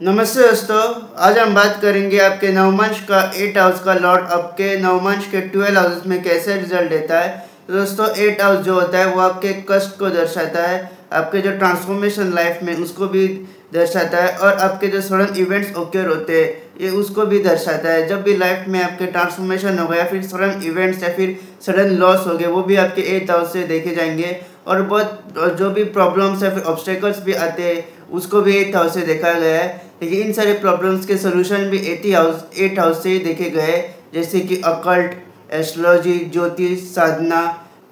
नमस्ते दोस्तों। आज हम बात करेंगे आपके नवमंश का 8 हाउस का लॉर्ड आपके नवमंश के 12 हाउस में कैसे रिजल्ट देता है। तो दोस्तों 8 हाउस जो होता है वो आपके कष्ट को दर्शाता है, आपके जो ट्रांसफॉर्मेशन लाइफ में उसको भी दर्शाता है, और आपके जो सडन इवेंट्स ओकर होते हैं ये उसको भी दर्शाता है। जब भी लाइफ में आपके ट्रांसफॉर्मेशन होगा या फिर सडन इवेंट्स या फिर सडन लॉस हो गए वो भी आपके 8 हाउस से देखे जाएंगे। और बहुत जो भी प्रॉब्लम्स या फिर ऑब्स्टेकल्स भी आते हैं उसको भी 8 हाउस से देखा गया है। लेकिन इन सारे प्रॉब्लम्स के सोल्यूशन भी 8 हाउस से ही देखे गए, जैसे कि अकल्ट, एस्ट्रोलॉजी, ज्योतिष साधना,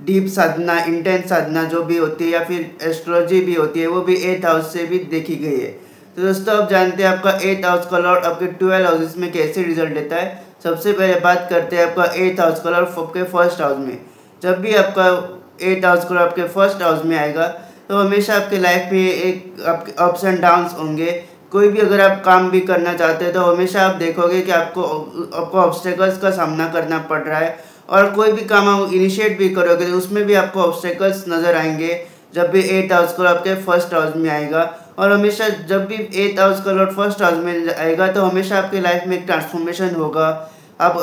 डीप साधना, इंटेंस साधना जो भी होती है या फिर एस्ट्रोलॉजी भी होती है वो भी 8 हाउस से भी देखी गई है। तो दोस्तों आप जानते हैं आपका 8 हाउस का लॉर्ड आपके 12 हाउसेस में कैसे रिजल्ट देता है। सबसे पहले बात करते हैं आपका 8 हाउस का लॉर्ड आपके फर्स्ट हाउस में। जब भी आपका 8 हाउस का लॉर्ड आपके फर्स्ट हाउस में आएगा तो हमेशा आपके लाइफ में एक आपके अप्स एंड डाउन्स होंगे। कोई भी अगर आप काम भी करना चाहते हैं तो हमेशा आप देखोगे कि आपको ऑब्स्टेकल्स का सामना करना पड़ रहा है, और कोई भी काम आप इनिशिएट भी करोगे तो उसमें भी आपको ऑब्स्टेकल्स नज़र आएंगे जब भी 8 हाउस का आपके फर्स्ट हाउस में आएगा। और हमेशा जब भी 8 हाउस का लॉर्ड फर्स्ट हाउस में आएगा तो हमेशा आपके लाइफ में एक ट्रांसफॉर्मेशन होगा। आप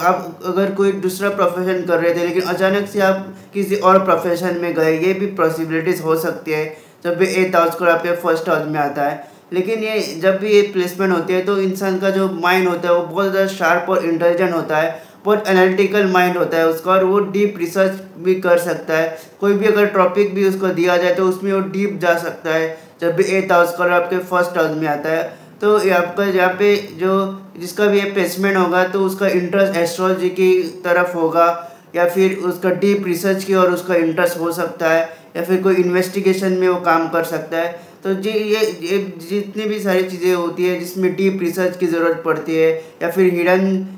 अगर कोई दूसरा प्रोफेशन कर रहे थे लेकिन अचानक से आप किसी और प्रोफेशन में गए, ये भी पॉसिबिलिटीज़ हो सकती है जब भी 8 हाउस का आपके फर्स्ट हाउस में आता है। लेकिन ये जब भी ये प्लेसमेंट होती है तो इंसान का जो माइंड होता है वो बहुत ज़्यादा शार्प और इंटेलिजेंट होता है, बहुत एनालिटिकल माइंड होता है उसका, और वो डीप रिसर्च भी कर सकता है। कोई भी अगर टॉपिक भी उसको दिया जाए तो उसमें वो डीप जा सकता है जब भी 8 हाउस का आपके फर्स्ट हाउस में आता है। तो आपका यहाँ पे जो जिसका भी ये प्लेसमेंट होगा तो उसका इंटरेस्ट एस्ट्रोलॉजी की तरफ होगा, या फिर उसका डीप रिसर्च की और उसका इंटरेस्ट हो सकता है, या फिर कोई इन्वेस्टिगेशन में वो काम कर सकता है। तो जी ये जितनी भी सारी चीज़ें होती है जिसमें डीप रिसर्च की ज़रूरत पड़ती है या फिर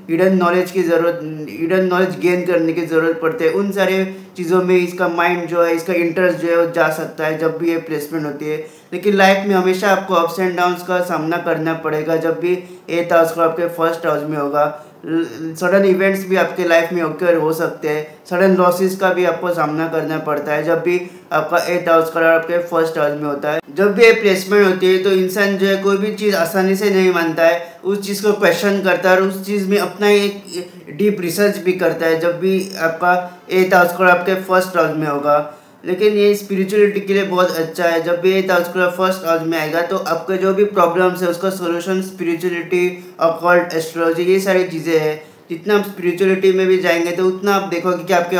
हिडन नॉलेज की ज़रूरत, हिडन नॉलेज गेन करने की ज़रूरत पड़ती है, उन सारे चीज़ों में इसका माइंड जो है, इसका इंटरेस्ट जो है वो जा सकता है जब भी ये प्लेसमेंट होती है। लेकिन लाइफ में हमेशा आपको अप्स एंड डाउन्स का सामना करना पड़ेगा जब भी 8 हाउस का आपके फर्स्ट हाउस में होगा। सडन इवेंट्स भी आपके लाइफ में ओकर हो सकते हैं, सडन लॉसेस का भी आपको सामना करना पड़ता है जब भी आपका 8 हाउस का आपके फर्स्ट हाउस में होता है। जब भी ये प्लेसमेंट होती है तो इंसान जो है कोई भी चीज़ आसानी से नहीं मानता है, उस चीज़ को क्वेश्चन करता है और उस चीज़ में अपना एक डीप रिसर्च भी करता है जब भी आपका 8 हाउस का आपके फर्स्ट हाउस में होगा। लेकिन ये स्पिरिचुअलिटी के लिए बहुत अच्छा है। जब भी 8 हाउस का फर्स्ट हाउस में आएगा तो आपके जो भी प्रॉब्लम्स है उसका सोल्यूशन स्पिरिचुअलिटी, अकल्ट, एस्ट्रोलॉजी, ये सारी चीज़ें हैं। जितना आप स्पिरिचुअलिटी में भी जाएंगे तो उतना आप देखोगे कि आपके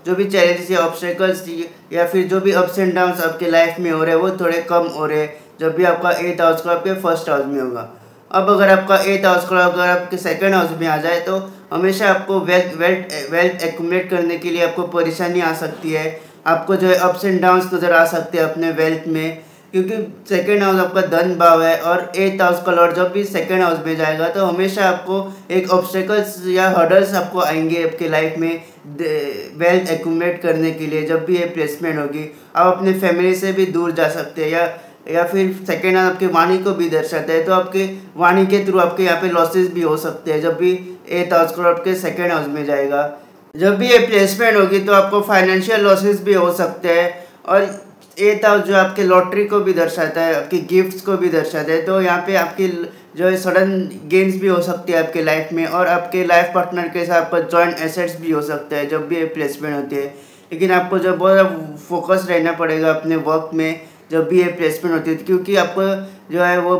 जो भी चैलेंजेस या ऑब्स्टेकल्स या फिर जो भी अप्स एंड डाउन्स आपके लाइफ में हो रहे हैं वो थोड़े कम हो रहे हैं जब भी आपका 8 हाउस का आपके फर्स्ट हाउस में होगा। अब अगर आपका 8 हाउस का अगर आपके सेकंड हाउस में आ जाए तो हमेशा आपको वेल्थ एक्यूमुलेट करने के लिए आपको परेशानी आ सकती है। आपको जो है अप्स एंड डाउन्स नज़र आ सकते हैं अपने वेल्थ में, क्योंकि सेकंड हाउस आपका धन भाव है और 8 हाउस का लॉर्ड जब भी सेकंड हाउस में जाएगा तो हमेशा आपको एक ऑब्स्टेकल्स या हर्डल्स आपको आएंगे आपके लाइफ में वेल्थ एक्यूमुलेट करने के लिए। जब भी ये प्लेसमेंट होगी आप अपने फैमिली से भी दूर जा सकते हैं, या फिर सेकेंड हाउस आपके वाणी को भी दर्शाता है तो आपके वाणी के थ्रू आपके यहाँ पे लॉसेस भी हो सकते हैं जब भी 8 हाउस का आपके सेकेंड हाउस में जाएगा। जब भी ये प्लेसमेंट होगी तो आपको फाइनेंशियल लॉसेस भी हो सकते हैं, और 8 हाउस जो आपके लॉटरी को भी दर्शाता है, आपकी गिफ्ट्स को भी दर्शाता है। तो यहाँ पे आपकी जो है सडन गेन्स भी हो सकती है आपके लाइफ में, और आपके लाइफ पार्टनर के साथ आपका जॉइंट एसेट्स भी हो सकता है जब भी ये प्लेसमेंट होती है। लेकिन आपको जो बहुत फोकस रहना पड़ेगा अपने वर्क में जब भी ये प्लेसमेंट होती है, क्योंकि आपको जो है वो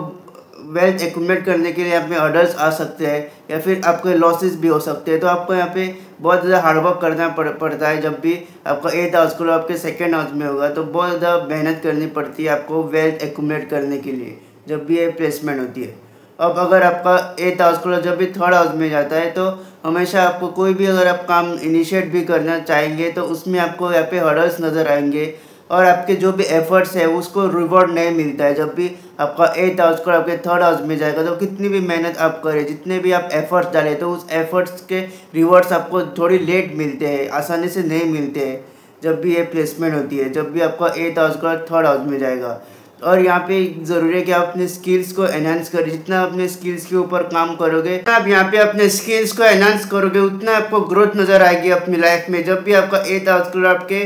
वेल्थ एक्यूमुलेट करने के लिए यहाँ पे ऑर्डर्स आ सकते हैं या फिर आपके लॉसेस भी हो सकते हैं। तो आपको यहाँ पे बहुत ज़्यादा हार्डवर्क करना पड़ता है। जब भी आपका 8 हाउस को आपके सेकेंड हाउस में होगा तो बहुत ज़्यादा मेहनत करनी पड़ती है आपको वेल्थ एक्यूमुलेट करने के लिए जब भी ये प्लेसमेंट होती है। अब अगर आपका 8 हाउस को जब भी थर्ड हाउस में जाता है तो हमेशा आपको कोई भी अगर आप काम इनिशिएट भी करना चाहेंगे तो उसमें आपको यहाँ पे हर्डल्स नज़र आएंगे, और आपके जो भी एफर्ट्स है उसको रिवॉर्ड नहीं मिलता है। जब भी आपका 8 हाउस को आपके थर्ड हाउस में जाएगा तो कितनी भी मेहनत आप करें, जितने भी आप एफर्ट्स डालें तो उस एफर्ट्स के रिवॉर्ड्स आपको थोड़ी लेट मिलते हैं, आसानी से नहीं मिलते हैं जब भी ये प्लेसमेंट होती है, जब भी आपका 8 हाउस का थर्ड हाउस में जाएगा। और यहाँ पे ज़रूरी है कि आप अपने स्किल्स को एनहांस करें। जितना अपने स्किल्स के ऊपर काम करोगे, आप यहाँ पे अपने स्किल्स को एनहांस करोगे, उतना आपको ग्रोथ नज़र आएगी अपनी लाइफ में। जब भी आपका 8 हाउस आपके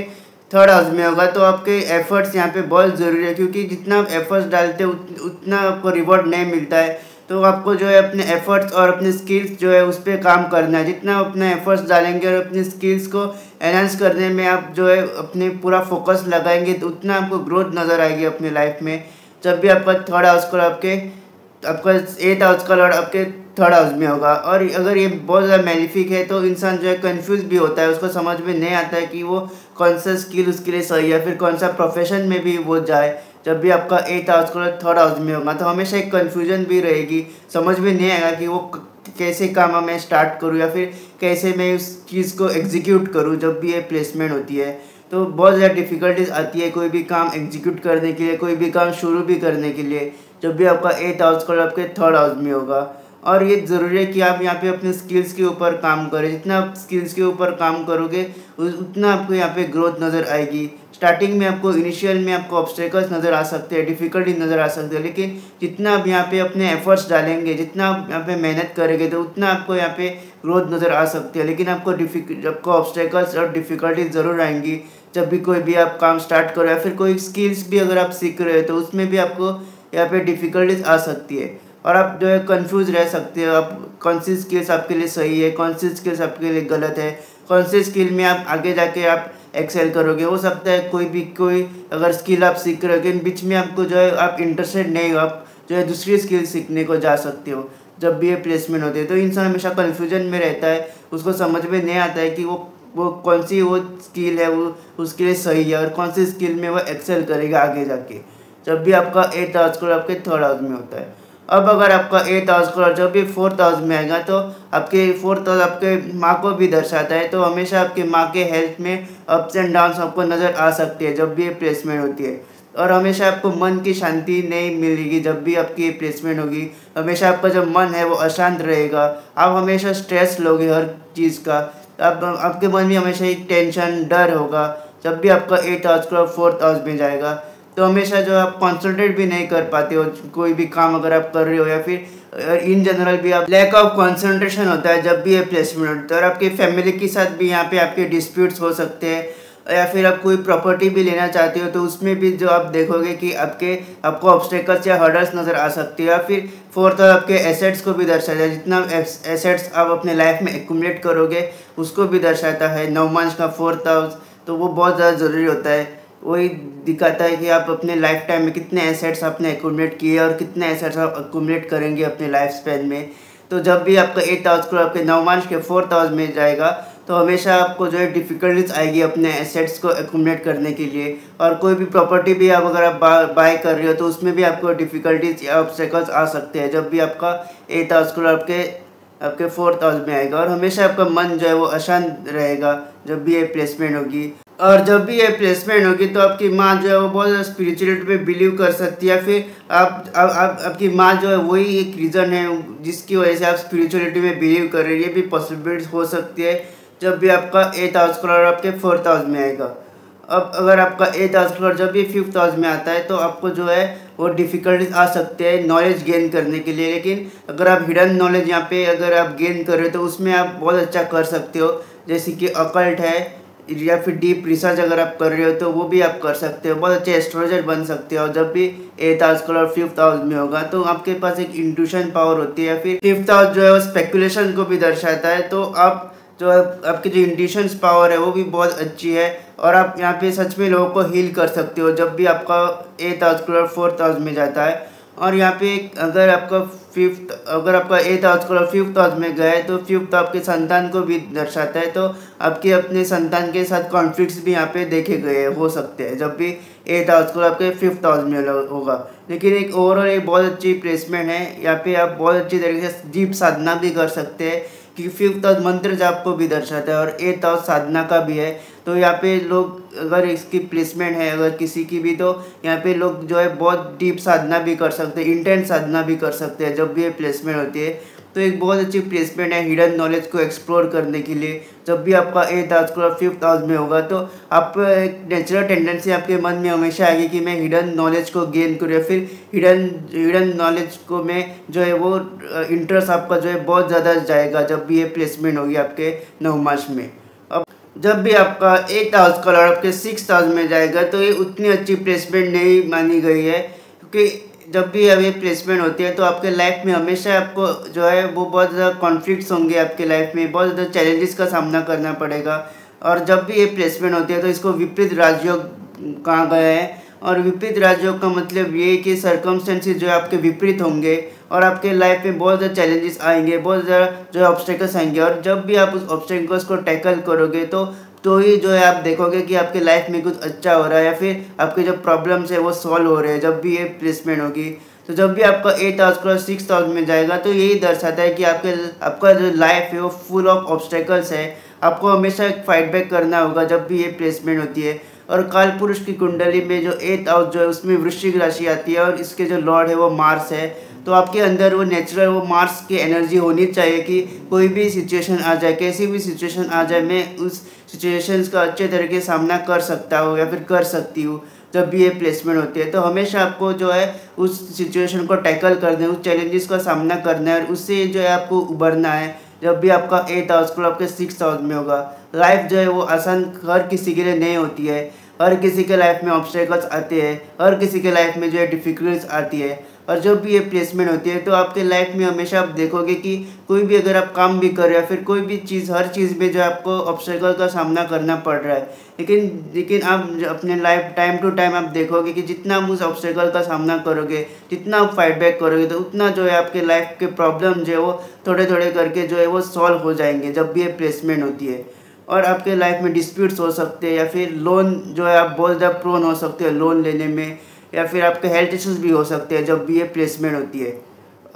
थर्ड हाउस में होगा तो आपके एफर्ट्स यहाँ पे बहुत ज़रूरी है, क्योंकि जितना आप एफर्ट्स डालते हैं उतना आपको रिवॉर्ड नहीं मिलता है। तो आपको जो है अपने एफर्ट्स और अपने स्किल्स जो है उस पर काम करना है। जितना अपने एफर्ट्स डालेंगे और अपनी स्किल्स को एनहांस करने में आप जो है अपने पूरा फोकस लगाएंगे तो उतना आपको ग्रोथ नज़र आएगी अपने लाइफ में। जब भी आपका थर्ड हाउस को आपका 8th हाउस का लॉर्ड आपके थर्ड हाउस में होगा, और अगर ये बहुत ज़्यादा मैलिफिक है तो इंसान जो है कंफ्यूज भी होता है, उसको समझ में नहीं आता है कि वो कौन सा स्किल उसके लिए सही है, फिर कौन सा प्रोफेशन में भी वो जाए। जब भी आपका 8th हाउस का थर्ड हाउस में होगा तो हमेशा एक कन्फ्यूजन भी रहेगी, समझ में नहीं आएगा कि वो कैसे काम मैं स्टार्ट करूँ या फिर कैसे मैं उस चीज़ को एग्जीक्यूट करूँ। जब भी ये प्लेसमेंट होती है तो बहुत ज़्यादा डिफ़िकल्टीज आती है कोई भी काम एग्जीक्यूट करने के लिए, कोई भी काम शुरू भी करने के लिए, जब भी आपका 8th हाउस का आपके थर्ड हाउस में होगा। और ये ज़रूरी है कि आप यहाँ पे अपने स्किल्स के ऊपर काम करें। जितना आप स्किल्स के ऊपर काम करोगे उतना आपको यहाँ पे ग्रोथ नज़र आएगी। स्टार्टिंग में आपको इनिशियल में आपको ऑब्स्टेकल्स नज़र आ सकते हैं, डिफ़िकल्टी नज़र आ सकते हैं, लेकिन जितना आप यहाँ पे अपने एफर्ट्स डालेंगे, जितना आप यहाँ पे मेहनत करेंगे तो उतना आपको यहाँ पे ग्रोथ नज़र आ सकती है। लेकिन आपको ऑब्स्टेकल्स और डिफ़िकल्टीज ज़रूर आएंगी जब भी कोई भी आप काम स्टार्ट करो या फिर कोई स्किल्स भी अगर आप सीख रहे हो तो उसमें भी आपको यहाँ पे डिफ़िकल्टीज आ सकती है और आप जो है कंफ्यूज रह सकते हो। आप कौन सी स्किल्स आपके लिए सही है, कौन सी स्किल्स आपके लिए गलत है, कौन सी स्किल में आप आगे जाके आप एक्सेल करोगे। हो सकता है कोई अगर स्किल आप सीख रहे हो लेकिन बीच में आपको जो है आप इंटरेस्टेड नहीं हो, आप जो है दूसरी स्किल सीखने को जा सकते हो। जब भी ये प्लेसमेंट होती है तो इंसान हमेशा कन्फ्यूजन में रहता है, उसको समझ में नहीं आता है कि वो कौन सी वो स्किल है वो उसके लिए सही है और कौन सी स्किल में वो एक्सेल करेगा आगे जाके। जब भी आपका 8th हाउस को आपके थर्ड हाउस में होता है। अब अगर आपका 8th हाउस को जब भी 4th हाउस में आएगा तो आपके 4th हाउस आपके माँ को भी दर्शाता है, तो हमेशा आपके माँ के हेल्थ में अप्स एंड डाउन्स आपको नज़र आ सकती है जब भी ये प्लेसमेंट होती है। और हमेशा आपको मन की शांति नहीं मिलेगी जब भी आपकी ये प्लेसमेंट होगी। हमेशा आपका जो मन है वो अशांत रहेगा, आप हमेशा स्ट्रेस लोगे हर चीज़ का, आपके मन में हमेशा एक टेंशन डर होगा। जब भी आपका 8th हाउस को 4th हाउस में जाएगा तो हमेशा जो आप कंसंट्रेट भी नहीं कर पाते हो कोई भी काम अगर आप कर रहे हो, या फिर इन जनरल भी आप लैक ऑफ कंसंट्रेशन होता है जब भी ये प्लेसमेंट होता है। और आपकी फैमिली के साथ भी यहाँ पे आपके डिस्प्यूट्स हो सकते हैं, या फिर आप कोई प्रॉपर्टी भी लेना चाहते हो तो उसमें भी जो आप देखोगे कि आपको ऑब्स्टेकल्स या हर्डल्स नज़र आ सकती है। या फिर 4th आपके एसेट्स को भी दर्शाता है, जितना एसेट्स आप अपने लाइफ में एक्यूमुलेट करोगे उसको भी दर्शाता है नवमांश का 4th हाउस। तो वो बहुत ज़्यादा ज़रूरी होता है, वही दिखाता है कि आप अपने लाइफ टाइम में कितने एसेट्स आपने एक्यूमुलेट किए और कितने एसेट्स आप एक्यूमुलेट करेंगे अपने लाइफ स्पैन में। तो जब भी आपका 8th हाउस को आपके नवमांश के 4th हाउस में जाएगा तो हमेशा आपको जो है डिफ़िकल्टीज आएगी अपने एसेट्स को एक्यूमुलेट करने के लिए। और कोई भी प्रॉपर्टी भी आप अगर आप बाय कर रहे हो तो उसमें भी आपको डिफ़िकल्टीज या ऑब्स्टेकल्स आ सकते हैं जब भी आपका 8th हाउस को आपके 4th हाउस में आएगा। और हमेशा आपका मन जो है वो अशांत रहेगा जब भी ये प्लेसमेंट होगी। और जब भी ये प्लेसमेंट होगी तो आपकी माँ जो है वो बहुत ज़्यादा स्पिरिचुअलिटी पे बिलीव कर सकती है, या फिर आपकी माँ जो है वही एक रीज़न है जिसकी वजह से आप स्पिरिचुअलिटी में बिलीव कर रहे हैं। ये भी पॉसिबिलिटी हो सकती है जब भी आपका 8th हाउस कलर आपके 4th हाउस में आएगा। अब अगर आपका 8th हाउस कलर जब भी 5th हाउस में आता है तो आपको जो है वो डिफ़िकल्टीज आ सकते हैं नॉलेज गेन करने के लिए। लेकिन अगर आप हिडन नॉलेज यहाँ पे अगर आप गेन कर रहे हो तो उसमें आप बहुत अच्छा कर सकते हो, जैसे कि अकल्ट है या फिर डीप रिसर्च अगर आप कर रहे हो तो वो भी आप कर सकते हो, बहुत अच्छे एस्ट्रोलॉजर बन सकते हो। जब भी 8th house colour 5th house में होगा तो आपके पास एक इंट्यूशन पावर होती है, या फिर 5th हाउस जो है वो स्पेकुलेशन को भी दर्शाता है। तो आप जो आपकी जो इंट्यूशंस पावर है वो भी बहुत अच्छी है और आप यहाँ पे सच में लोगों को हील कर सकते हो जब भी आपका 8th house colour 4th house में जाता है। और यहाँ पे अगर आपका 8th house colour 5th house में गए तो 5th आपके संतान को भी दर्शाता है, तो आपके अपने संतान के साथ कॉन्फ्लिक्ट्स भी यहाँ पे देखे गए हो सकते हैं जब भी 8th हाउस कलर आपके 5th हाउस में होगा। लेकिन एक ओवरऑल एक बहुत अच्छी प्लेसमेंट है, यहाँ पे आप बहुत अच्छी तरीके से डीप साधना भी कर सकते हैं क्योंकि 5th हाउस मंत्र जाप को भी दर्शाता है और 8th हाउस साधना का भी है। तो यहाँ पे लोग अगर इसकी प्लेसमेंट है अगर किसी की भी तो यहाँ पे लोग जो है बहुत डीप साधना भी कर सकते हैं, इंटेंस साधना भी कर सकते हैं जब भी ये प्लेसमेंट होती है। तो एक बहुत अच्छी प्लेसमेंट है हिडन नॉलेज को एक्सप्लोर करने के लिए। जब भी आपका 8th हाउस को 5th हाउस में होगा तो आप एक नेचुरल टेंडेंसी आपके मन में हमेशा आएगी कि मैं हिडन नॉलेज को गेन करूँ, या फिर हिडन नॉलेज को मैं जो है वो इंटरेस्ट आपका जो है बहुत ज़्यादा जाएगा जब भी ये प्लेसमेंट होगी आपके नवमास में। अब जब भी आपका 8th हाउस का लॉर्ड आपके 6th हाउस में जाएगा तो ये उतनी अच्छी प्लेसमेंट नहीं मानी गई है, क्योंकि जब भी अभी प्लेसमेंट होती है तो आपके लाइफ में हमेशा आपको जो है वो बहुत ज़्यादा कॉन्फ्लिक्ट्स होंगे, आपके लाइफ में बहुत ज़्यादा चैलेंजेस का सामना करना पड़ेगा। और जब भी ये प्लेसमेंट होती है तो इसको विपरीत राजयोग कहा गया है। और विपरीत राजयोग का मतलब ये है कि सर्कमस्टेंसेस जो है आपके विपरीत होंगे और आपके लाइफ में बहुत ज़्यादा चैलेंजेस आएंगे, बहुत ज़्यादा जो है ऑब्स्टेकल्स आएंगे। और जब भी आप उस ऑब्स्टेकल्स को टैकल करोगे तो ही जो है आप देखोगे कि आपके लाइफ में कुछ अच्छा हो रहा है या फिर आपके जो प्रॉब्लम्स है वो सॉल्व हो रहे हैं जब भी ये प्लेसमेंट होगी। तो जब भी आपका 8th house cross 6th house में जाएगा तो यही दर्शाता है कि आपका जो लाइफ है वो फुल ऑफ ऑब्स्टेकल्स है। आपको हमेशा फाइट बैक करना होगा जब भी ये प्लेसमेंट होती है। और काल पुरुष की कुंडली में जो 8th हाउस जो है उसमें वृश्चिक राशि आती है और इसके जो लॉर्ड है वो मार्स है। तो आपके अंदर वो नेचुरल वो मार्स की एनर्जी होनी चाहिए कि कोई भी सिचुएशन आ जाए, कैसी भी सिचुएशन आ जाए, मैं उस सिचुएशंस का अच्छे तरीके से सामना कर सकता हूँ या फिर कर सकती हूँ जब भी ये प्लेसमेंट होती है। तो हमेशा आपको जो है उस सिचुएशन को टैकल करना है, उस चैलेंजेस का सामना करना है और उससे जो है आपको उभरना है। जब भी आपका 8th हाउस को आपके 6th हाउस में होगा, लाइफ जो है वो आसान हर किसी के लिए नहीं होती है। हर किसी के लाइफ में ऑब्स्टेकल्स आते हैं, हर किसी के लाइफ में जो है डिफ़िकल्टीज आती है। और जब भी ये प्लेसमेंट होती है तो आपके लाइफ में हमेशा आप देखोगे कि कोई भी अगर आप काम भी कर रहे हो या फिर कोई भी चीज़, हर चीज़ में जो आपको ऑब्स्टेकल का सामना करना पड़ रहा है। लेकिन आप अपने लाइफ टाइम टू टाइम आप देखोगे कि जितना आप उस ऑब्स्टेकल का सामना करोगे, जितना आप फाइट बैक करोगे तो उतना जो है आपके लाइफ के प्रॉब्लम जो है वो थोड़े थोड़े करके जो है वो सॉल्व हो जाएंगे जब भी ये प्लेसमेंट होती है। और आपके लाइफ में डिस्प्यूट्स हो सकते हैं या फिर लोन जो है आप बहुत ज़्यादा प्रोन हो सकते हैं लोन लेने में, या फिर आपके हेल्थ इश्यूज़ भी हो सकते हैं जब भी ये प्लेसमेंट होती है।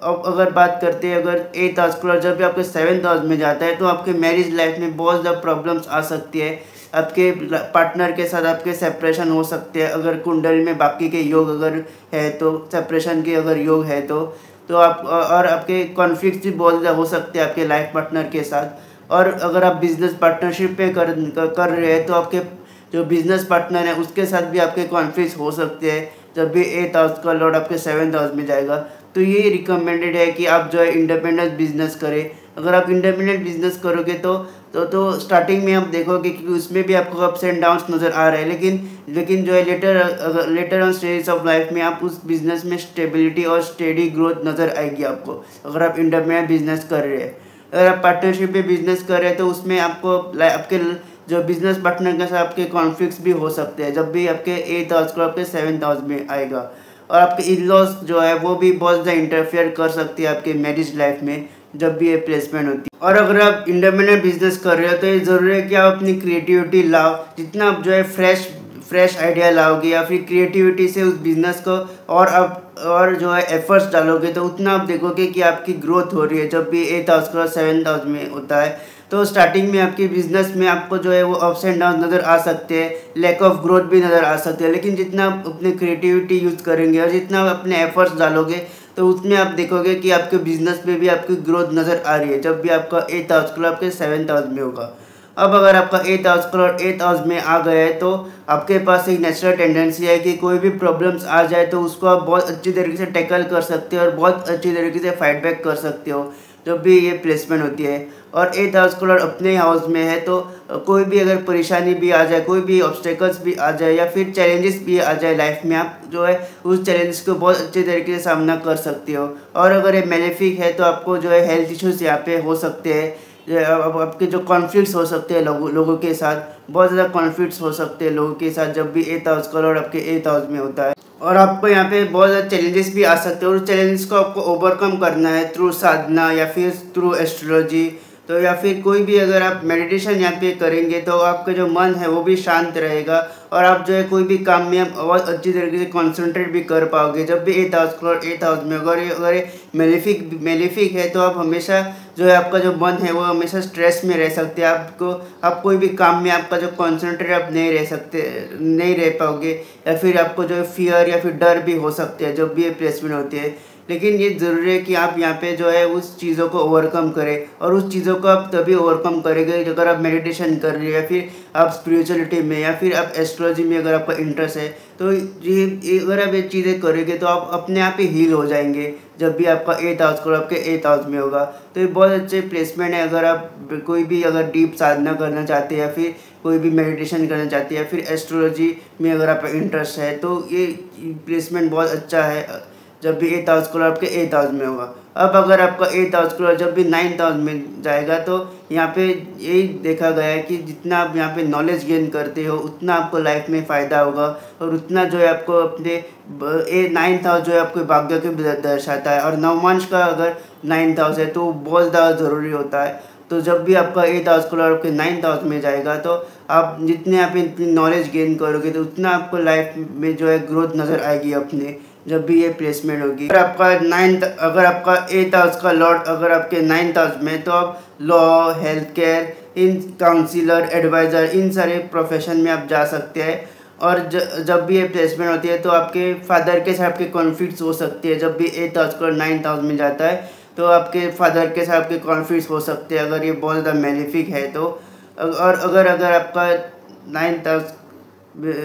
अब अगर बात करते हैं अगर 8th हाउस को जब भी आपके 7th हाउस में जाता है तो आपके मैरिज लाइफ में बहुत ज़्यादा प्रॉब्लम्स आ सकती है। आपके पार्टनर के साथ आपके सेपरेशन हो सकते हैं अगर कुंडली में बाकी के योग अगर है तो, सेपरेशन के अगर योग है तो आप और आपके कॉन्फ्लिक्ट भी बहुत ज़्यादा हो सकते हैं आपके लाइफ पार्टनर के साथ। और अगर आप बिजनेस पार्टनरशिप पे कर रहे हैं तो आपके जो बिजनेस पार्टनर है उसके साथ भी आपके कॉन्फ्लिक्ट हो सकते हैं जब भी 8th हाउस का लॉर्ड आपके 7th हाउस में जाएगा। तो ये रिकमेंडेड है कि आप जो है इंडिपेंडेंट बिजनेस करें। अगर आप इंडिपेंडेंट बिजनेस करोगे तो स्टार्टिंग में आप देखोगे कि उसमें भी आपको अप्स एंड डाउन्स नज़र आ रहे हैं, लेकिन जो है later on stage of life में आप उस बिज़नेस में स्टेबिलिटी और स्टेडी ग्रोथ नज़र आएगी आपको अगर आप इंडिपेंडेंट बिजनेस कर रहे हैं। अगर आप पार्टनरशिप में बिजनेस कर रहे हैं तो उसमें आपको आपके जो बिजनेस पार्टनर के साथ आपके कॉन्फ्लिक्ट्स भी हो सकते हैं जब भी आपके 8th हाउस को आपके 7th हाउस में आएगा। और आपके इन-लॉज जो है वो भी बहुत ज़्यादा इंटरफेयर कर सकती है आपके मैरिज लाइफ में जब भी ये प्लेसमेंट होती है। और अगर आप इंडिपेंडेंट बिजनेस कर रहे हो तो ये ज़रूरी है कि आप अपनी क्रिएटिविटी लाओ। जितना आप जो है फ्रेश आइडिया लाओगे या फिर क्रिएटिविटी से उस बिज़नेस को और जो है एफर्ट्स डालोगे तो उतना आप देखोगे कि आपकी ग्रोथ हो रही है। जब भी 8th हाउस का 7th हाउस में होता है तो स्टार्टिंग में आपके बिजनेस में आपको जो है वो अप्स एंड डाउन नज़र आ सकते हैं, लैक ऑफ ग्रोथ भी नज़र आ सकते हैं। लेकिन जितना आप अपने क्रिएटिविटी यूज़ करेंगे और जितना आप अपने एफर्ट्स डालोगे तो उसमें आप देखोगे कि आपके बिजनेस में भी आपकी ग्रोथ नज़र आ रही है जब भी आपका 8th हाउस क्लब आपके 7th हाउस में होगा। अब अगर आपका 8th house club 8th house में आ गया है तो आपके पास एक नेचुरल टेंडेंसी है कि कोई भी प्रॉब्लम्स आ जाए तो उसको आप बहुत अच्छी तरीके से टैकल कर सकते हो और बहुत अच्छी तरीके से फाइट बैक कर सकते हो जब भी ये प्लेसमेंट होती है। और 8th हाउस का लॉर्ड अपने हाउस में है तो कोई भी अगर परेशानी भी आ जाए, कोई भी ऑब्स्टेकल्स भी आ जाए या फिर चैलेंजेस भी आ जाए लाइफ में, आप जो है उस चैलेंजेस को बहुत अच्छे तरीके से सामना कर सकते हो। और अगर ये मेलेफिक है तो आपको जो है हेल्थ इश्यूज़ यहाँ पे हो सकते हैं। अब आपके जो कॉन्फ्लिक्ट्स हो सकते हैं लोगों के साथ, बहुत ज़्यादा कॉन्फ्लिक्ट्स हो सकते हैं लोगों के साथ जब भी 8th हाउस का लॉर्ड आपके 8th हाउस में होता है। और आपको यहाँ पे बहुत ज़्यादा चैलेंजेस भी आ सकते हैं और उस चैलेंजेस को आपको ओवरकम करना है थ्रू साधना या फिर थ्रू एस्ट्रोलॉजी। तो या फिर कोई भी अगर आप मेडिटेशन यहाँ पे करेंगे तो आपका जो मन है वो भी शांत रहेगा और आप जो है कोई भी काम में आप बहुत अच्छी तरीके से कंसंट्रेट भी कर पाओगे जब भी 8th हाउस में। अगर मेलेफिक है तो आप हमेशा जो है आपका जो मन है वो हमेशा स्ट्रेस में रह सकते हैं। आप कोई भी काम में आपका जो कंसंट्रेट आप नहीं रह पाओगे या फिर आपको जो फियर या फिर डर भी हो सकते हैं जब भी ये प्लेसमेंट होती है। लेकिन ये ज़रूरी है कि आप यहाँ पे जो है उस चीज़ों को ओवरकम करें और उस चीज़ों को आप तभी ओवरकम करेंगे अगर आप मेडिटेशन कर रहे हैं या फिर आप स्पिरिचुअलिटी में या फिर आप एस्ट्रोलॉजी में अगर आपका इंटरेस्ट है। तो ये अगर आप ये चीज़ें करेंगे तो आप अपने आप ही हील हो जाएंगे जब भी आपका 8th हाउस को आपके 8th हाउस में होगा। तो ये बहुत अच्छे प्लेसमेंट है अगर आप कोई भी अगर डीप साधना करना चाहते हैं या फिर कोई भी मेडिटेशन करना चाहते हैं या फिर एस्ट्रोलॉजी में अगर आपका इंटरेस्ट है तो ये प्लेसमेंट बहुत अच्छा है। जब भी 8th हाउस कलर आपके 8th हाउस में होगा। अब अगर आपका 8th हाउस कलर जब भी 9th हाउस में जाएगा तो यहाँ पे यही देखा गया है कि जितना आप यहाँ पे नॉलेज गेन करते हो उतना आपको लाइफ में फ़ायदा होगा, और उतना जो है आपको अपने 9th हाउस जो है आपको भाग्य को भी दर्शाता है। और नवमांश का अगर 9th हाउस है तो बहुत ज़्यादा ज़रूरी होता है। तो जब भी आपका 8th हाउस कलर आपके 9th हाउस में जाएगा तो आप जितने आप इतनी नॉलेज गेन करोगे तो उतना आपको लाइफ में जो है ग्रोथ नज़र आएगी अपने, जब भी ये प्लेसमेंट होगी। अगर आपका 8th हाउस का लॉर्ड अगर आपके 9th हाउस में, तो आप लॉ, हेल्थ केयर, इन काउंसिलर, एडवाइज़र, इन सारे प्रोफेशन में आप जा सकते हैं। और जब भी ये प्लेसमेंट होती है तो आपके फादर के साथ आपके कॉन्फ्लिक्ट्स हो सकती है। जब भी 8th हाउस का 9th हाउस में जाता है तो आपके फादर के साथ आपके कॉन्फ्लिक्ट्स हो सकते हैं अगर ये बहुत ज़्यादा मेलेफिक है तो। और अगर आपका 9th हाउस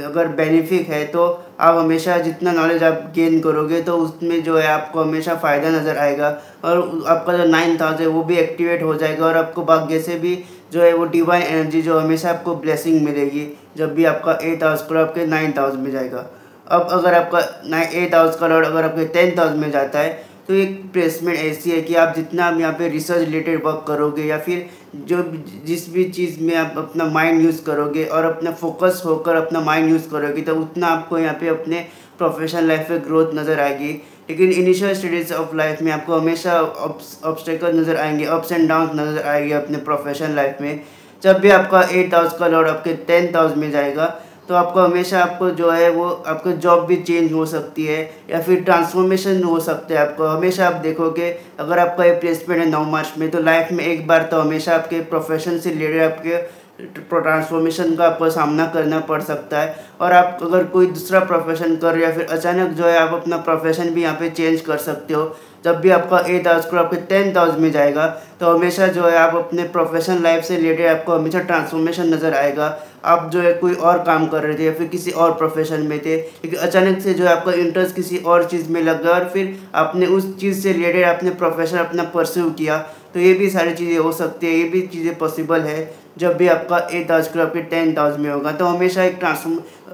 अगर बेनिफिक है तो आप हमेशा जितना नॉलेज आप गेन करोगे तो उसमें जो है आपको हमेशा फ़ायदा नज़र आएगा, और आपका जो 9th हाउस है वो भी एक्टिवेट हो जाएगा, और आपको भाग्य से भी जो है वो डिवाइन एनर्जी जो हमेशा आपको ब्लेसिंग मिलेगी जब भी आपका 8th हाउस का आपके 9th हाउस में जाएगा। अब अगर आपका 8th हाउस का लॉर्ड अगर आपके 10th हाउस में जाता है तो एक प्लेसमेंट ऐसी है कि आप जितना यहाँ पे रिसर्च रिलेटेड वर्क करोगे या फिर जो जिस भी चीज़ में आप अपना माइंड यूज़ करोगे और अपना फोकस होकर अपना माइंड यूज़ करोगे तो उतना आपको यहाँ पे अपने प्रोफेशनल लाइफ में ग्रोथ नज़र आएगी। लेकिन इनिशियल स्टेजेस ऑफ लाइफ में आपको हमेशा ऑब्स्टेकल नज़र आएंगे, अप्स एंड डाउन नज़र आएंगे अपने प्रोफेशनल लाइफ में। जब भी आपका 8th हाउस का लॉर्ड आपके 10th हाउस में जाएगा तो आपको हमेशा आपको जो है वो आपको जॉब भी चेंज हो सकती है या फिर ट्रांसफॉर्मेशन हो सकता है। आपको हमेशा आप देखोगे अगर आपका ये प्लेसमेंट है 9 मार्च में तो लाइफ में एक बार तो हमेशा आपके प्रोफेशन से रिलेटेड आपके ट्रांसफॉर्मेशन का आपको सामना करना पड़ सकता है। और आप अगर कोई दूसरा प्रोफेशन कर रहे हो या फिर अचानक जो है आप अपना प्रोफेशन भी यहाँ पे चेंज कर सकते हो। जब भी आपका 8th हाउस को आपके 10th हाउस में जाएगा तो हमेशा जो है आप अपने प्रोफेशनल लाइफ से रिलेटेड आपको हमेशा ट्रांसफॉर्मेशन नज़र आएगा। आप जो है कोई और काम कर रहे थे या फिर किसी और प्रोफेशन में थे, लेकिन अचानक से जो है आपका इंटरेस्ट किसी और चीज़ में लग गया और फिर आपने उस चीज़ से रिलेटेड आपने प्रोफेशन अपना परस्यू किया। तो ये भी सारी चीज़ें हो सकती है, ये भी चीज़ें पॉसिबल है जब भी आपका 8th हाउस को आपके 10th हाउस में होगा। तो हमेशा एक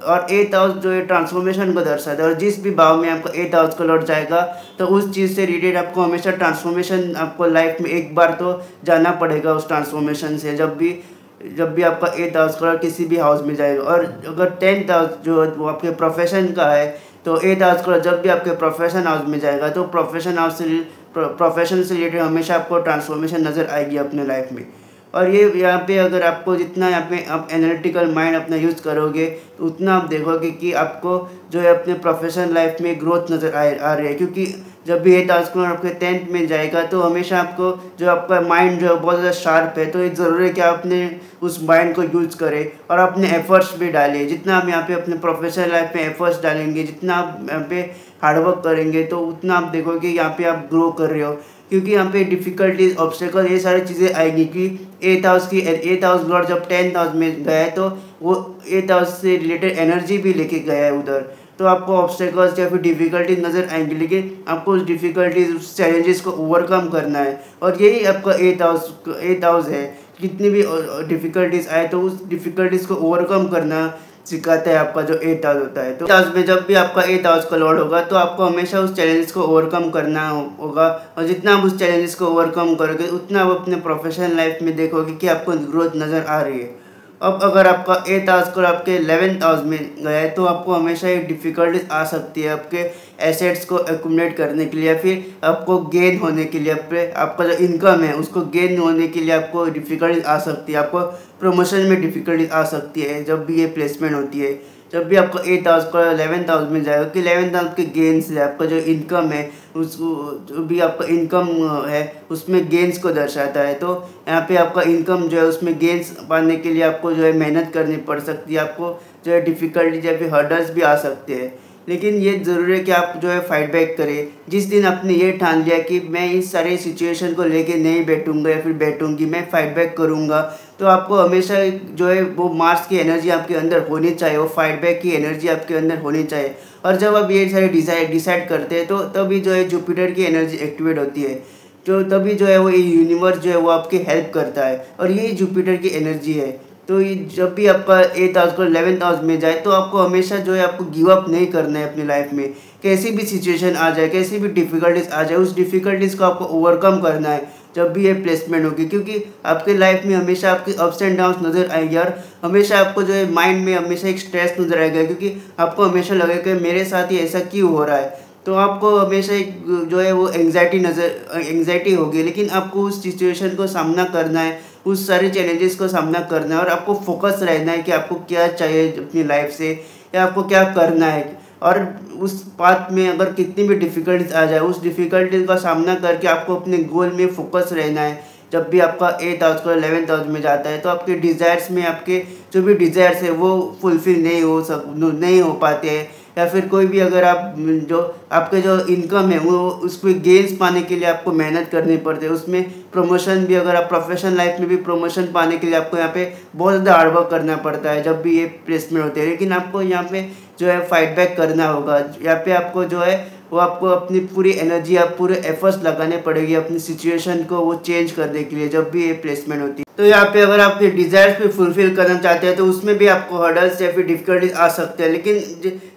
और 8th हाउस जो है ट्रांसफॉर्मेशन को दर्शाता है, और जिस भी भाव में आपका 8th हाउस को लौट जाएगा तो उस चीज़ से रिलेटेड आपको हमेशा ट्रांसफॉर्मेशन आपको लाइफ में एक बार तो जाना पड़ेगा उस ट्रांसफॉर्मेशन से, जब भी आपका 8th हाउस का किसी भी हाउस में जाएगा। और अगर 10th हाउस जो वो आपके प्रोफेशन का है तो 8th हाउस का जब भी आपके प्रोफेशन हाउस में जाएगा तो प्रोफेशन से रिलेटेड हमेशा आपको ट्रांसफॉर्मेशन नज़र आएगी अपने लाइफ में। और ये यहाँ पे अगर आपको जितना यहाँ पे आप एनालिटिकल माइंड अपना यूज़ करोगे तो उतना आप देखोगे कि आपको जो है अपने प्रोफेशनल लाइफ में ग्रोथ नज़र आ रही है। क्योंकि जब भी 8th हाउस को आपके 10th में जाएगा तो हमेशा आपको जो आपका माइंड जो है बहुत ज़्यादा शार्प है, तो ये ज़रूरी है कि आप अपने उस माइंड को यूज़ करें और अपने एफर्ट्स भी डालें। जितना आप यहाँ पे अपने प्रोफेशनल लाइफ में एफर्ट्स डालेंगे, जितना आप यहाँ पे हार्डवर्क करेंगे तो उतना आप देखोगे यहाँ पे आप ग्रो कर रहे हो। क्योंकि यहाँ पे डिफ़िकल्टीज, ऑब्स्टेकल, ये सारी चीज़ें आएंगी कि 8th हाउस लॉर्ड जब 10th हाउस में गया है तो वो 8th हाउस से रिलेटेड एनर्जी भी लेके गया है उधर, तो आपको ऑब्स्टेकल्स या फिर डिफ़िकल्टीज नज़र आएंगी, लेकिन आपको उस डिफ़िकल्टीज, उस चैलेंजेस को ओवरकम करना है। और यही आपका 8th हाउस है, कितनी भी डिफ़िकल्टीज आए तो उस डिफ़िकल्टीज को ओवरकम करना सिखाता है आपका जो 8th हाउस होता है। तो 8th हाउस में जब भी आपका 8th हाउस का लॉर्ड होगा तो आपको हमेशा उस चैलेंजेस को ओवरकम करना होगा, और जितना आप उस चैलेंजेस को ओवरकम करोगे उतना आप अपने प्रोफेशनल लाइफ में देखोगे कि आपको ग्रोथ नज़र आ रही है। अब अगर आपका 8th हाउस को आपके 11th हाउस में गया है तो आपको हमेशा एक डिफ़िकल्टीज आ सकती है आपके एसेट्स को एक्यूमुलेट करने के लिए, या फिर आपको गेन होने के लिए, आपका जो इनकम है उसको गेन होने के लिए आपको डिफ़िकल्टीज आ सकती है, आपको प्रमोशन में डिफ़िकल्टीज आ सकती है जब भी ये प्लेसमेंट होती है। जब भी आपका 8th हाउस का 11th हाउस में जाएगा कि 11th हाउस के गेन्स है, आपका जो इनकम है उसको, जो भी आपका इनकम है उसमें गेन्स को दर्शाता है। तो यहाँ पे आपका इनकम जो है उसमें गेन्स पाने के लिए आपको जो है मेहनत करनी पड़ सकती है, आपको जो है डिफ़िकल्टी या फिर हर्डल्स भी आ सकते हैं, लेकिन ये ज़रूरी है कि आप जो है फाइट बैक करें। जिस दिन आपने ये ठान लिया कि मैं इस सारे सिचुएशन को लेके नहीं बैठूंगा या फिर बैठूंगी, मैं फाइट बैक करूंगा, तो आपको हमेशा जो है वो मार्स की एनर्जी आपके अंदर होनी चाहिए, वो फाइट बैक की एनर्जी आपके अंदर होनी चाहिए। और जब आप ये सारे डिसाइड करते हैं तो तभी जो है जुपिटर की एनर्जी एक्टिवेट होती है, जो तभी जो है वो यूनिवर्स जो है वो आपकी हेल्प करता है, और यही जुपिटर की एनर्जी है। तो ये जब भी आपका 8th हाउस को 11th हाउस में जाए तो आपको हमेशा जो है आपको गिव अप नहीं करना है अपनी लाइफ में, कैसी भी सिचुएशन आ जाए, कैसी भी डिफ़िकल्टीज आ जाए, उस डिफ़िकल्टीज़ को आपको ओवरकम करना है जब भी ये प्लेसमेंट होगी, क्योंकि आपके लाइफ में हमेशा आपके अप्स एंड डाउन्स नज़र आएंगे और हमेशा आपको जो है माइंड में हमेशा एक स्ट्रेस नज़र आएगा, क्योंकि आपको हमेशा लगेगा कि मेरे साथ ही ऐसा क्यों हो रहा है। तो आपको हमेशा एक जो है वो एंग्जाइटी होगी, लेकिन आपको उस सिचुएशन को सामना करना है, उस सारे चैलेंजेस को सामना करना है और आपको फोकस रहना है कि आपको क्या चाहिए अपनी लाइफ से या आपको क्या करना है। और उस पाथ में अगर कितनी भी डिफ़िकल्टीज आ जाए, उस डिफ़िकल्टीज का सामना करके आपको अपने गोल में फोकस रहना है। जब भी आपका 8th हाउस का 11th हाउस में जाता है तो आपके डिज़ायर्स में आपके जो भी डिज़ायर्स है वो फुलफ़िल नहीं हो पाते हैं, या फिर कोई भी अगर आप जो आपके जो इनकम है वो उसको गेन्स पाने के लिए आपको मेहनत करनी पड़ती है। उसमें प्रमोशन भी, अगर आप प्रोफेशनल लाइफ में भी प्रमोशन पाने के लिए आपको यहाँ पे बहुत ज़्यादा हार्डवर्क करना पड़ता है जब भी ये प्लेसमेंट होते हैं, लेकिन आपको यहाँ पे जो है फाइट बैक करना होगा। यहाँ पे आपको जो है वो आपको अपनी पूरी एनर्जी, आप पूरे एफर्ट्स लगाने पड़ेगी अपनी सिचुएशन को वो चेंज करने के लिए जब भी ये प्लेसमेंट होती है। तो यहाँ पे अगर आप अपने डिज़ायर्स पे फुलफिल करना चाहते हैं तो उसमें भी आपको हर्डल्स या फिर डिफ़िकल्टीज आ सकते हैं,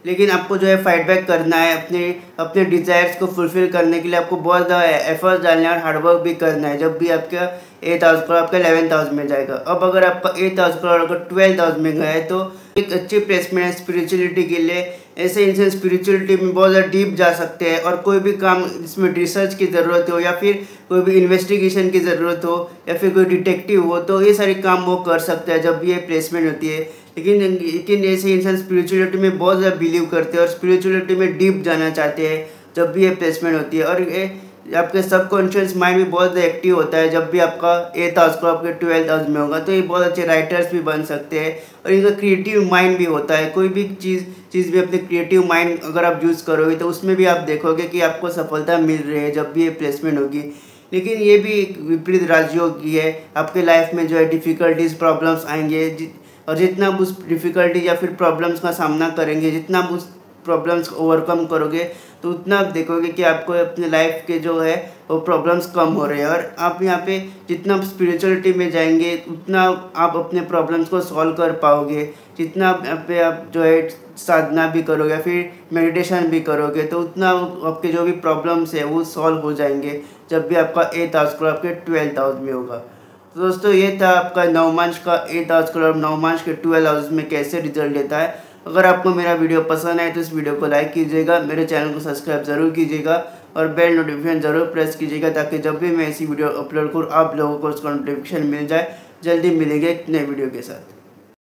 लेकिन आपको जो है फाइट बैक करना है। अपने डिज़ायर्स को फुलफिल करने के लिए आपको बहुत ज़्यादा एफर्ट्स डालना है और हार्डवर्क भी करना है जब भी आपका 8th हाउस का आपका 11th हाउस में जाएगा। अब अगर आपका 8th हाउस का अगर 12th हाउस में गया है तो एक अच्छी प्लेसमेंट है स्पिरिचुअलिटी के लिए। ऐसे इंसान स्पिरिचुअलिटी में बहुत ज़्यादा डीप जा सकते हैं और कोई भी काम जिसमें रिसर्च की ज़रूरत हो या फिर कोई भी इन्वेस्टिगेशन की ज़रूरत हो या फिर कोई डिटेक्टिव हो, तो ये सारे काम वो कर सकता है जब भी ये प्लेसमेंट होती है। लेकिन ऐसे इंसान स्पिरिचुअलिटी में बहुत ज़्यादा बिलीव करते हैं और स्पिरिचुअलिटी में डीप जाना चाहते हैं जब भी ये प्लेसमेंट होती है। और ये आपके सबकॉन्शियस माइंड भी बहुत ज़्यादा एक्टिव होता है जब भी आपका 8th हाउस को आपके 12th हाउस में होगा, तो ये बहुत अच्छे राइटर्स भी बन सकते हैं और इनका क्रिएटिव माइंड भी होता है। कोई भी चीज़ भी अपने क्रिएटिव माइंड अगर आप यूज़ करोगे तो उसमें भी आप देखोगे कि आपको सफलता मिल रही है जब भी ये प्लेसमेंट होगी। लेकिन ये भी एक विपरीत राजयोग की है, आपके लाइफ में जो है डिफ़िकल्टीज प्रॉब्लम्स आएंगे और जितना आप उस डिफ़िकल्टी या फिर प्रॉब्लम्स का सामना करेंगे, जितना आप उस प्रॉब्लम्स को ओवरकम करोगे, तो उतना आप देखोगे कि आपको अपने लाइफ के जो है वो प्रॉब्लम्स कम हो रहे हैं। और आप यहाँ पे जितना आप स्पिरिचुअलिटी में जाएंगे उतना आप अपने प्रॉब्लम्स को सॉल्व कर पाओगे। जितना आप जो है साधना भी करोगे या फिर मेडिटेशन भी करोगे तो उतना आपके जो भी प्रॉब्लम्स है वो सॉल्व हो जाएंगे जब भी आपका 8th हाउस को आपके 12th हाउस में होगा। तो दोस्तों ये था आपका नवमांश का 8th हाउस का और नवमांश के 12th हाउस में कैसे रिजल्ट देता है। अगर आपको मेरा वीडियो पसंद आए तो इस वीडियो को लाइक कीजिएगा, मेरे चैनल को सब्सक्राइब ज़रूर कीजिएगा और बेल नोटिफिकेशन ज़रूर प्रेस कीजिएगा ताकि जब भी मैं ऐसी वीडियो अपलोड करूँ आप लोगों को उसका नोटिफिकेशन मिल जाए। जल्दी मिलेंगे एक नए वीडियो के साथ।